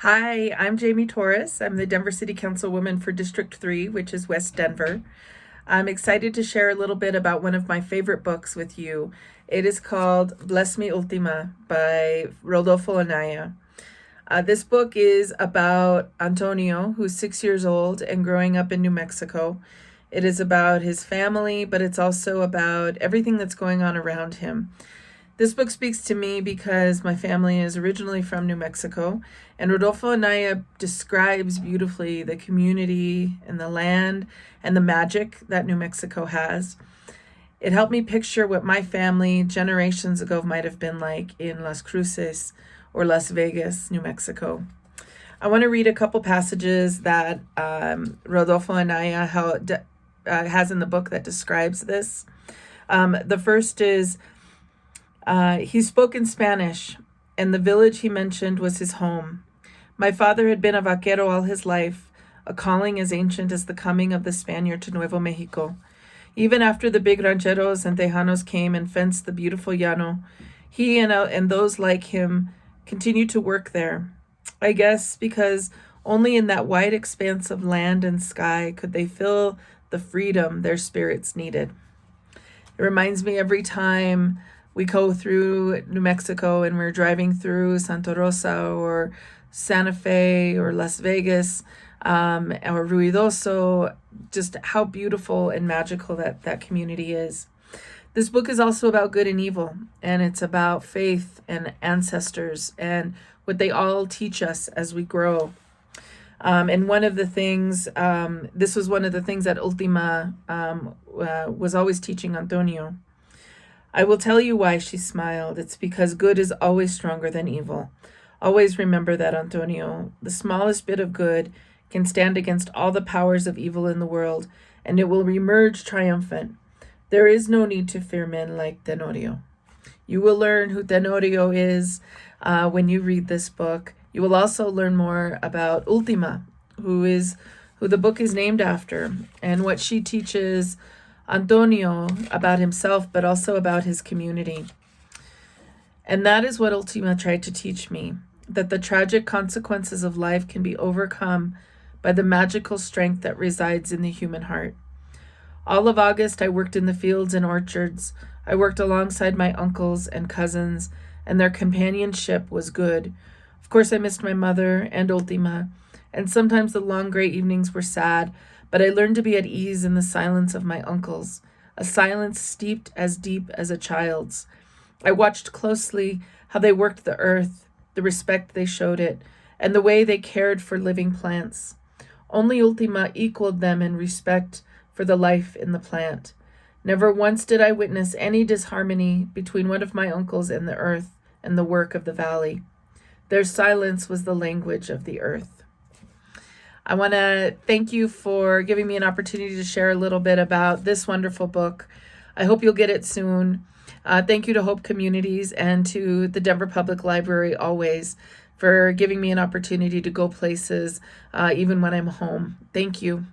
Hi, I'm Jamie Torres. I'm the Denver City Councilwoman for District 3, which is West Denver. I'm excited to share a little bit about one of my favorite books with you. It is called Me Ultima by Rudolfo Anaya. This book is about Antonio, who's 6 years old and growing up in New Mexico. It is about his family, but it's also about everything that's going on around him. This book speaks to me because my family is originally from New Mexico, and Rodolfo Anaya describes beautifully the community and the land and the magic that New Mexico has. It helped me picture what my family generations ago might have been like in Las Cruces or Las Vegas, New Mexico. I want to read a couple passages that Rodolfo Anaya has in the book that describes this. The first is, he spoke in Spanish, and the village he mentioned was his home. My father had been a vaquero all his life, a calling as ancient as the coming of the Spaniard to Nuevo Mexico. Even after the big rancheros and tejanos came and fenced the beautiful llano, he and those like him continued to work there. I guess because only in that wide expanse of land and sky could they feel the freedom their spirits needed. It reminds me every time we go through New Mexico and we're driving through Santa Rosa or Santa Fe or Las Vegas or Ruidoso, just how beautiful and magical that community is. This book is also about good and evil, and it's about faith and ancestors and what they all teach us as we grow. And one of the things, this was one of the things that Ultima was always teaching Antonio. I will tell you why, she smiled. It's because good is always stronger than evil. Always remember that, Antonio. The smallest bit of good can stand against all the powers of evil in the world, and it will emerge triumphant. There is no need to fear men like Tenorio. You will learn who Tenorio is when you read this book. You will also learn more about Ultima, who the book is named after, and what she teaches Antonio about himself, but also about his community. And that is what Ultima tried to teach me, that the tragic consequences of life can be overcome by the magical strength that resides in the human heart. All of August, I worked in the fields and orchards. I worked alongside my uncles and cousins, and their companionship was good. Of course, I missed my mother and Ultima, and sometimes the long gray evenings were sad, but I learned to be at ease in the silence of my uncles, a silence steeped as deep as a child's. I watched closely how they worked the earth, the respect they showed it, and the way they cared for living plants. Only Ultima equaled them in respect for the life in the plant. Never once did I witness any disharmony between one of my uncles and the earth and the work of the valley. Their silence was the language of the earth. I want to thank you for giving me an opportunity to share a little bit about this wonderful book. I hope you'll get it soon. Thank you to Hope Communities and to the Denver Public Library always for giving me an opportunity to go places even when I'm home. Thank you.